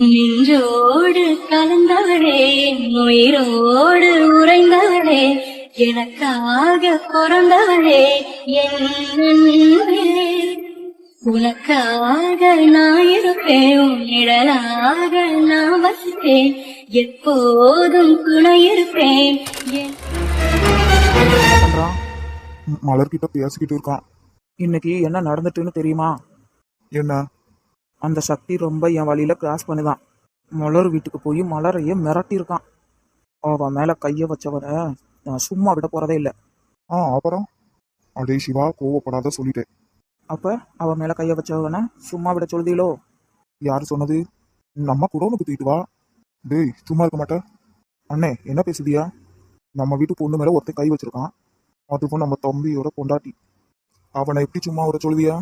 நின்றோடு கலந்தவளே, உயிரோடு உறைந்தவளே, எனக்காக பிறந்தவளே, என் அன்பே. உனக்காக நான் இருப்பேன், உன் நிழலாக நான் வசிப்பேன், எப்போதும் துணை இருப்பேன். என்ன பண்றான்? மலர்கிட்ட பேசிக்கிட்டு இருக்கான். இன்னைக்கு என்ன நடந்துட்டுன்னு தெரியுமா? என்ன? அந்த சக்தி ரொம்ப என் வழியில கிராஸ் பண்ணுதான். மலர் வீட்டுக்கு போய் மலரையே மிரட்டியிருக்கான். அவன் மேல கைய வச்சவனை நான் சும்மா விட போறதே இல்லை. அப்புறம் அடே சிவா, கோவப்படாத சொல்லிட்டேன். அப்ப அவன் மேல கைய வச்சவனை சும்மா விட சொல்லுதீங்களோ? யாரு சொன்னது? நம்ம கூட உனக்கு தீட்டு வா. டேய், சும்மா இருக்க மாட்டேன். அண்ணே, என்ன பேசுதியா? நம்ம வீட்டு பொண்ணு மேல ஒருத்தன் கை வச்சிருக்கான். அதுவும் நம்ம தம்பியோட பொண்டாட்டி. அவனை எப்படி சும்மா விட சொல்லுதியா?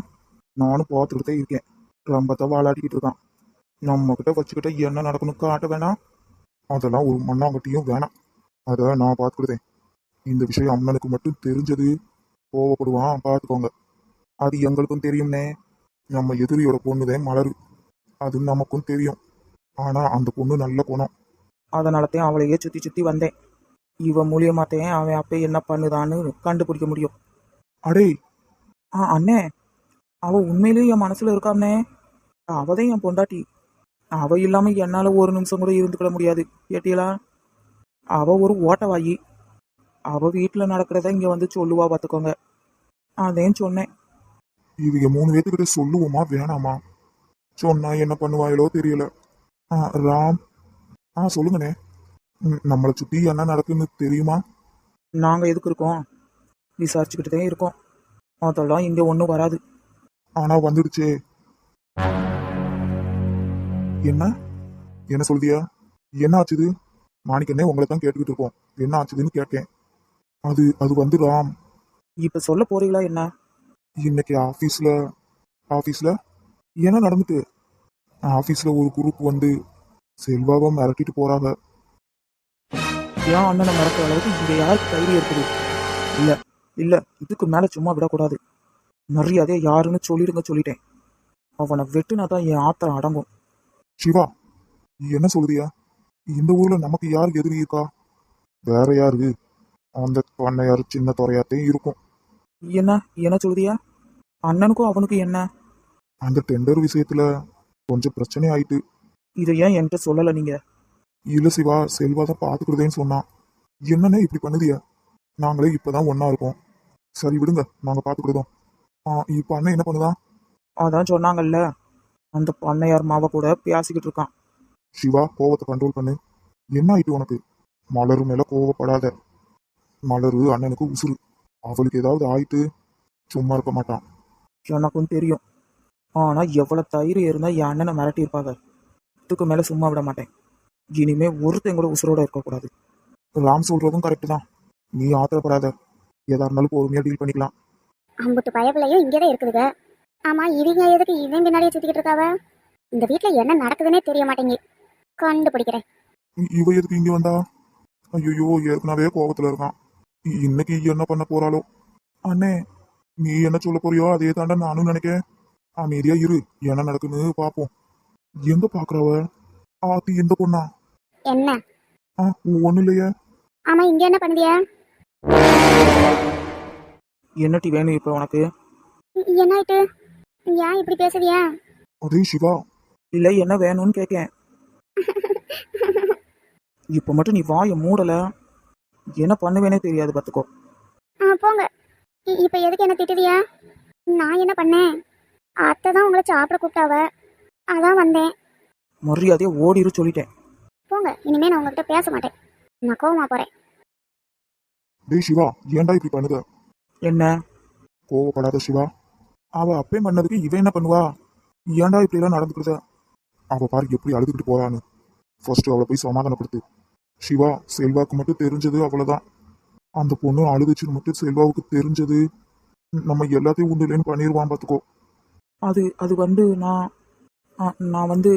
நானும் பார்த்துக்கிட்டே இருக்கேன். ரொம்ப வாழாடிக்கிட்டு இருக்கான். நம்ம கிட்ட வச்சுக்கிட்ட என்ன நடக்கணும் காட்ட வேணாம். அதெல்லாம் ஒரு மண்ணாங்கட்டியும் வேணாம். அதை நான் பார்த்துக்கிட்டேன். இந்த விஷயம் அண்ணனுக்கு மட்டும் தெரிஞ்சது கோவப்படுவான், பார்த்துக்கோங்க. அது எங்களுக்கும் தெரியும்னே. நம்ம எதிரியோட பொண்ணுதான் மலரு, அது நமக்கும் தெரியும். ஆனா அந்த பொண்ணு நல்ல குணம். அதனாலத்தையும் அவளையே சுத்தி சுத்தி வந்தேன். இவன் மூலியமாத்தையும் அவன் அப்ப என்ன பண்ணுதான்னு கண்டுபிடிக்க முடியும். அடே, அண்ணே, அவ உண்மையிலேயே என் மனசுல இருக்காம்னே. அவதான் என் பொண்டாட்டி. அவ இல்லாம என்னால ஒரு நிமிஷம் கூட இருந்துக்கிட முடியாது. கேட்டீங்களா? அவ ஒரு ஓட்டவாயி. அவ வீட்டுல நடக்கிறத இங்க வந்து சொல்லுவா, பார்த்துக்கோங்க. அதேன்னு சொன்னேன். இது 3 பேத்துக்கிட்ட சொல்லுவோமா வேணாமா? சொன்னா என்ன பண்ணுவாங்களோ தெரியல. ராம், சொல்லுங்கண்ணே. நம்மளை சுத்தி என்ன நடக்குன்னு தெரியுமா? நாங்க எதுக்கு இருக்கோம்? விசாரிச்சுக்கிட்டு தான் இருக்கோம். அதெல்லாம் இங்க ஒன்றும் வராது. ஆனா வந்துடுச்சே. என்ன என்ன சொல்லுதியா? என்ன ஆச்சுது? மாணிக்கண்ணே, உங்களை தான் கேட்டுக்கிட்டு இருக்கோம். என்ன ஆச்சுதுன்னு கேட்கேன். அது அது வந்து ராம். இப்ப சொல்ல போறீங்களா என்ன? இன்னைக்கு ஆபீஸ்ல என்ன நடந்துட்டு? ஆபீஸ்ல ஒரு குரூப் வந்து செல்வாவை மிரட்டிட்டு போறாங்க. ஏன் அண்ணனை மறக்கிற அளவுக்கு இங்க யாருக்கு தைரியம் இருக்குது? இல்ல இல்ல, இதுக்கு மேல சும்மா விடக்கூடாது. மரியாதையா யாருன்னு சொல்லிட்டேன். அவனை வெட்டுனா தான் என் ஆத்திரம் அடங்கும். சிவா, என்ன சொல்லுதியா? இந்த ஊர்ல நமக்கு யாருக்கு எதிரி இருக்கா? வேற யாரு? அந்த பண்ணையாரு சின்ன துறையாத்தே இருக்கும். என்ன சொல்லுதியா? அண்ணனுக்கும் அவனுக்கு என்ன? அந்த டெண்டர் விஷயத்துல கொஞ்சம் பிரச்சனை ஆயிட்டு. இதை ஏன் என்கிட்ட சொல்லல நீங்க? இல்ல சிவா, செல்வா தான் பாத்துக்கிட்டதேன்னு சொன்னான். என்னன்னே இப்படி பண்ணுதியா? நாங்களே இப்பதான் ஒன்னா இருக்கோம். சரி விடுங்க, நாங்க பாத்துக்கிட்டோம். இப்ப அண்ணன் என்ன பண்ணுதான்? அதான் சொன்னாங்கல்ல, அந்த பண்ணையார் மாவ கூட பேசிக்கிட்டு இருக்கான். சிவா, கோவத்தை கண்ட்ரோல் பண்ணு. என்ன ஆயிட்டு உனக்கு? மலரு மேல கோவப்படாத. மலரு அண்ணனுக்கு உசுறு. அவளுக்கு ஏதாவது ஆயிட்டு சும்மா இருக்க மாட்டான். எனக்கும் தெரியும். ஆனா எவ்வளவு தைரியம் இருந்தா என் அண்ணனை மிரட்டி இருப்பாங்க. இதுக்கு மேல சும்மா விட மாட்டேன். இனிமே ஒருத்தன் கூட உசுரோட இருக்கக்கூடாது. ராம் சொல்றதும் கரெக்டு தான். நீ ஆத்திரப்படாத. எதா இருந்தாலும் பொறுமையா டீல் பண்ணிக்கலாம். அம்புட்டு பயப்பிள்ளையும் இங்கேதான் இருக்குதுங்க. ஆமா, இவங்க எதுக்கு இவன் பின்னாடியே சுத்திக்கிட்டு இருக்காவ? இந்த வீட்டுல என்ன நடக்குதுன்னே தெரிய மாட்டேங்க. கண்டுபிடிக்கிறேன். இவ எதுக்கு இங்க வந்தா? ஐயோ, ஏற்கனவே கோபத்துல இருக்கான். இன்னைக்கு என்ன பண்ண போறாளோ? அண்ணே, நீ என்ன சொல்ல போறியோ அதே தாண்டா நானும் நினைக்கேன். அமைதியா இரு, என்ன நடக்குன்னு பாப்போம். எங்க பாக்குறவ? ஆத்தி, எந்த பொண்ணா? என்ன? ஒண்ணு இல்லையே. ஆமா, இங்க என்ன பண்ணுதியா? என்னட்டி வேணும் இப்ப உனக்கு? என்ன ஆயிட்டு? ஏன் இப்படி பேசுவியா? அதே சிவா. இல்ல, என்ன வேணும்னு கேட்கேன். இப்ப மட்டும் நீ வாயை மூடல, என்ன பண்ணுவேனே தெரியாது, பாத்துக்கோ. போங்க. இப்ப எதுக்கு என்ன திட்டுவியா? நான் என்ன பண்ணேன்? அத்தை தான் உங்களை சாப்பிட கூப்பிட்டாவ, அதான் வந்தேன். மரியாதையா ஓடிரு சொல்லிட்டேன். போங்க, இனிமே நான் உங்ககிட்ட பேச மாட்டேன். நான் கோவமா போறேன். டேய் சிவா, ஏன்டா இப்படி பண்ணுத? என்ன? கோவப்படாத சிவா. அவ அப்பே பண்ணதுக்கு இவன் என்ன பண்ணுவா? ஏன்டா இப்படி எல்லாம் நடந்துக்கிறத? அவ பாரு எப்படி அழுதுகிட்டு போறான்னு. ஃபர்ஸ்ட் அவளை போய் சமாதானப்படுத்து. சிவா, செல்வாக்கு மட்டும் தெரிஞ்சது அவ்வளவுதான். அந்த பொண்ணு அழுதுச்சுன்னு மட்டும் செல்வாவுக்கு தெரிஞ்சது, நம்ம எல்லாத்தையும் உண்டு இல்லைன்னு பண்ணிடுவான், பாத்துக்கோ. அது வந்து நான் வந்து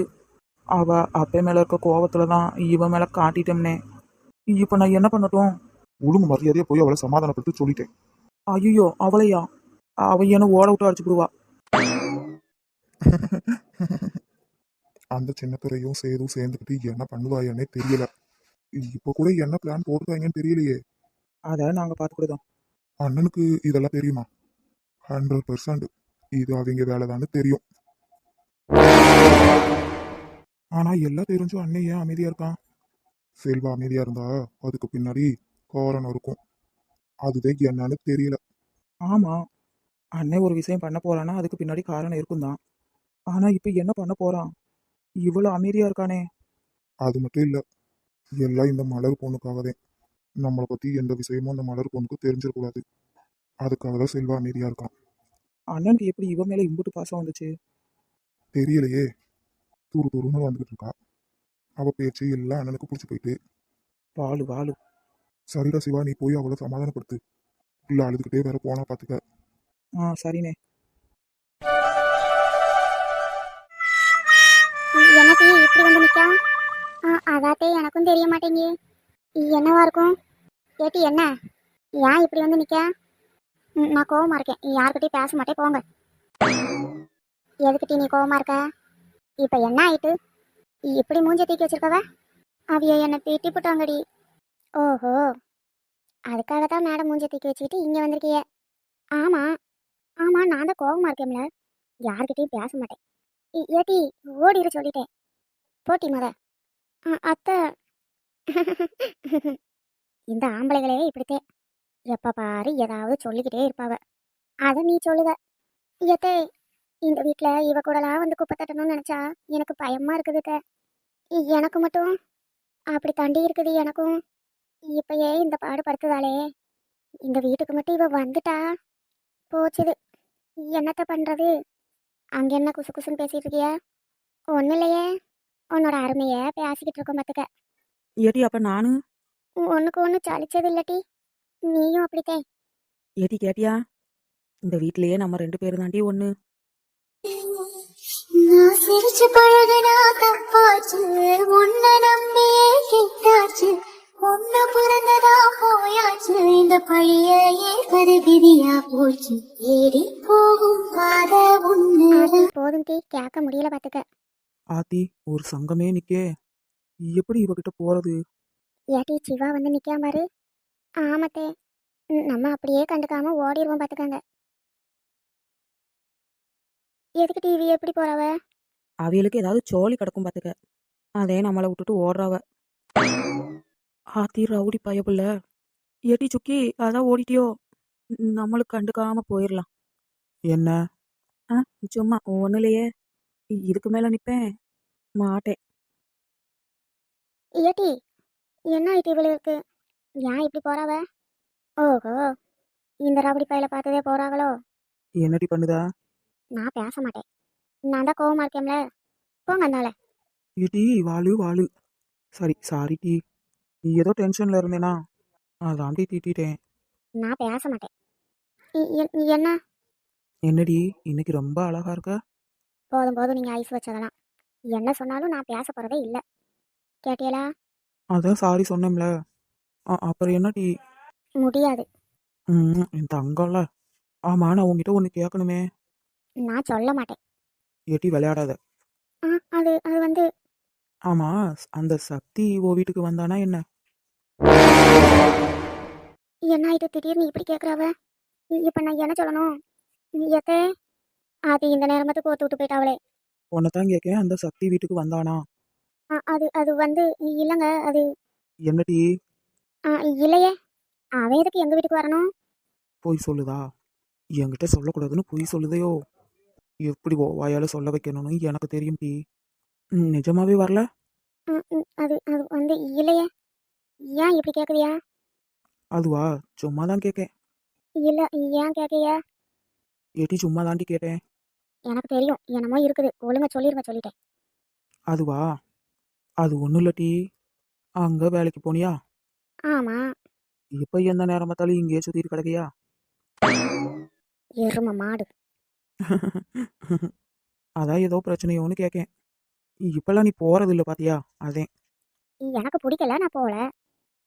அவ அப்பே மேல இருக்க கோவத்துலதான் இவன் மேல காட்டிட்டோம்னே. இப்ப நான் என்ன பண்ணட்டும்? ஒழுங்கு மரியாதையா போய் அவளை சமாதானப்படுத்தி சொல்லிட்டேன். ஐயோ, அவளையா? அவ என்ன ஓட விட்டு அடிச்சு விடுவா. அந்த சின்னத்துறையும் சேதும் சேர்ந்துக்கிட்டு என்ன பண்ணுவாயன்னே தெரியல. இப்போ கூட என்ன பிளான் போட்டுருக்காங்கன்னு தெரியலையே. அதை நாங்க பார்த்துக்கிடுதோம். அண்ணனுக்கு இதெல்லாம் தெரியுமா? 100% இது அவங்க வேலைதான்னு தெரியும். ஆனா எல்லாம் தெரிஞ்சும் அண்ணன் ஏன் அமைதியா இருக்கான்? செல்வா அமைதியா இருந்தா அதுக்கு பின்னாடி காரணம் இருக்கும். அதுதான் என்னன்னு தெரியல. ஆமா, அண்ணன் ஒரு விஷயம் பண்ண போறான்னா அதுக்கு பின்னாடி காரணம் இருக்கும் தான். ஆனா இப்ப என்ன பண்ண போறான்? இவ்வளவு அமைதியா இருக்கானே. அது மட்டும் இல்ல, எல்லாம் இந்த மலர் பொண்ணுக்காகதான். நம்மளை பத்தி எந்த விஷயமும் அந்த மலர் பொண்ணுக்கு தெரிஞ்சிடக்கூடாது. அதுக்காக தான் செல்வா அமைதியா இருக்கான். அண்ணனுக்கு எப்படி இவன் மேல இம்புட்டு பாசம் வந்துச்சு? தெரியலையே, துரு துருன்னு வந்துகிட்டு இருக்கா. அவ பேச்சு எல்லாம் அண்ணனுக்கு பிடிச்சி போயிட்டு. வாளு வாளு. சரிடா சிவா, நீ போய் அவளை சமாதானப்படுத்து. இல்ல அழுதுகிட்டே வேற போனா பாத்துக்க. சரிண்ணே. எனக்கு இப்படி வந்து நிக்கா? அதாத்தே எனக்கும் தெரிய மாட்டேங்கி. என்னவா இருக்கும்? ஏட்டி என்ன? ஏன் இப்படி வந்து நிக்கா? நான் கோவமா இருக்கேன். யார்கிட்டயும் பேச மாட்டேன், போங்க. எதுக்கிட்டி நீ கோவமா இருக்க? இப்ப என்ன ஆயிட்டு? இப்படி மூஞ்ச தூக்கி வச்சிருக்கவ? அவிய என்னை திட்டி போட்டாங்கடி. ஓஹோ, அதுக்காக தான் மேடம் மூஞ்ச தூக்கி வச்சுக்கிட்டு இங்க வந்திருக்கிய. ஆமா ஆமா, நான் தான் கோவமா இருக்கேன்ல. யார்கிட்டயும் பேச மாட்டேன். ஏட்டி ஓடிட சொல்லிட்டேன். போட்டி முத. அத்தை. இந்த ஆம்பளைகளே இப்படித்தே. எப்ப பாரு ஏதாவது சொல்லிக்கிட்டே இருப்பாவ. அத நீ சொல்லுவ. ஏத்தே, இந்த வீட்ல இவ கூடலாம் வந்து குப்பை தட்டணும்னு நினைச்சா எனக்கு பயமா இருக்குதுக்க. எனக்கு மட்டும் அப்படி தாண்டி இருக்குது எனக்கும். இப்பயே இந்த பாடு படுத்துதாளே. இந்த வீட்டுக்கு மட்டும் இவ வந்துட்டா போச்சுது. என்னத்த பண்றது? அங்க என்ன குசு குசுன்னு பேசிட்டு இருக்கியா? ஒன்னும் இல்லையே, உன்னோட அருமைய பேசிக்கிட்டு இருக்கோம் பாத்துக்க. ஏடி அப்ப நானு? ஒண்ணுக்கு ஒண்ணு சலிச்சது இல்லட்டி. நீயும் அப்படித்தே. ஏடி கேட்டியா? இந்த வீட்லயே நம்ம 2 பேரும் தாண்டி ஒண்ணு. நான் சிரிச்சு பழகுனா தப்பாச்சு, உன்னை நம்பியே கிட்டாச்சு, ஒன்னு பிறந்ததா போயாச்சு, இந்த பழைய ஏற்பது விதியா போச்சு, ஏறி போகும் பாத ஒண்ணு. போதும் டீ, கேட்க முடியல பாத்துக்க. ஆத்தி, ஒரு சங்கமே நிக்கே. எப்படி இவகிட்ட போறது? ஏட்டி சிவா வந்து நிக்காம பாரு. ஆமத்தே, நம்ம அப்படியே கண்டுக்காம ஓடிடுவோம் பாத்துக்கங்க. எதுக்கு டிவி எப்படி போறவ? அவியலுக்கு ஏதாவது சோழி கிடக்கும் பாத்துக்க. அதே நம்மளை விட்டுட்டு ஓடுறாவ. ஆத்தி ரவுடி பயப்புள்ள. ஏட்டி சுக்கி, அதான் ஓடிட்டியோ? நம்மளுக்கு கண்டுக்காம போயிடலாம். என்ன? சும்மா ஒண்ணுலையே. இதுக்கு மேல நிப்பேன் மாட்டேன். ஏட்டி என்ன ஆயிட்டு இவ்வளவு இருக்கு? ஏன் இப்படி போறாவ? ஓஹோ, இந்த ரவுடி பையில பார்த்ததே போறாங்களோ? என்னடி பண்ணுதா? நான் பேச மாட்டேன். நான் தான் கோவமா இருக்கேன்ல. போங்க அந்தால. ஏடி வாளு வாளு. சரி சாரி டி. நீ ஏதோ டென்ஷன்ல இருந்தேனா? அதாண்டி திட்டிட்டேன். நான் பேச மாட்டேன். என்ன? என்னடி இன்னைக்கு ரொம்ப அழகா இருக்க? போதும் போதும், நீங்க ஐஸ் வச்சதெல்லாம். என்ன சொன்னாலும் நான் பேச போறதே இல்லை. கேட்டியலா? அதான் சாரி சொன்னேன்ல. அப்புறம் என்னடி? முடியாது. என் தங்கம்ல. ஆமா, நான் உன்கிட்ட ஒன்று கேட்கணுமே. நான் சொல்ல மாட்டேன். ஏட்டி விளையாடாத. அது அது வந்து ஆமா, அந்த சக்தி ஓ வீட்டுக்கு வந்தானா என்ன? என்ன ஆயிட்டு திடீர்னு இப்படி கேட்குறாவ? இப்போ நான் என்ன சொல்லணும்? எத்தே, அது இந்த நேரமத்துக்கு கோத்து விட்டு போயிட்டாவளே. உன்னைத்தான் கேட்கேன், அந்த சக்தி வீட்டுக்கு வந்தானா? அது அது வந்து இல்லைங்க. அது என்னடி? இல்லையே. அவன் எதுக்கு எங்கள் வீட்டுக்கு வரணும்? பொய் சொல்லுதா? என்கிட்ட சொல்லக்கூடாதுன்னு பொய் சொல்லுதையோ? எப்படி வாயால சொல்ல வைக்கணும்னு எனக்கு தெரியும் டி. நிஜமாவே வரல? அது அது வந்து இல்லையே. ஏன் இப்படி கேட்குறியா? அதுவா, சும்மா தான் கேட்கேன். இல்லை, ஏன் கேட்கிய? ஏட்டி சும்மா தாண்டி கேட்டேன். எனக்கு தெரியும் என்னமோ இருக்குது. ஒழுங்கா சொல்லிருங்க, சொல்லிட்டேன். அதுவா, அது ஒன்றும் இல்லை டி. அங்கே வேலைக்கு போனியா? ஆமாம். இப்போ எந்த நேரம் பார்த்தாலும் இங்கேயே சுற்றிட்டு கிடக்கியா? எரும மாடு. அதான் ஏதோ பிரச்சனையோன்னு கேட்கேன். இப்பெல்லாம் நீ போறது இல்லை பாத்தியா? அதே. எனக்கு பிடிக்கல, நான் போகல.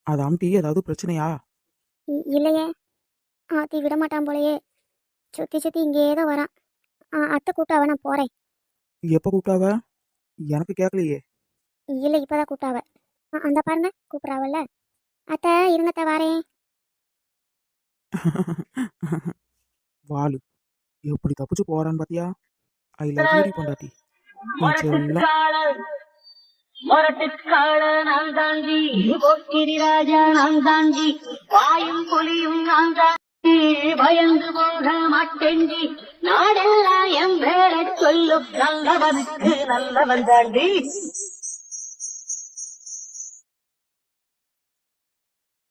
அதாம் டி, ஏதாவது பிரச்சனையா? இல்லையே. ஆத்தி விட மாட்டான் போலயே. சுற்றி சுற்றி இங்கேயே தான் வரான். அத்தை கூப்பிட்டாவ, நான் போகிறேன். எப்போ கூப்பிட்டாவ? எனக்கு கேட்கலையே. இல்லை இப்போதான் கூப்பிட்டாவ. அந்த பாருங்க கூப்பிட்றாவல்ல. அத்தை இருங்கத்த வாரேன். வாலு எப்படி தப்பிச்சு போறான்னு பாத்தியா? ஐ லவ் யூ பொண்டாட்டி. என் செல்லம். மொரட்டுக்கார நான் தாண்டி போக்கிரி ராஜா நான் தாண்டி வாயும் புலியும் நான் தாண்டி பயந்து போக மாட்டேண்டி நாடெல்லாம் என் பேரை சொல்லும் நல்லவனுக்கு நல்லவன் தாண்டி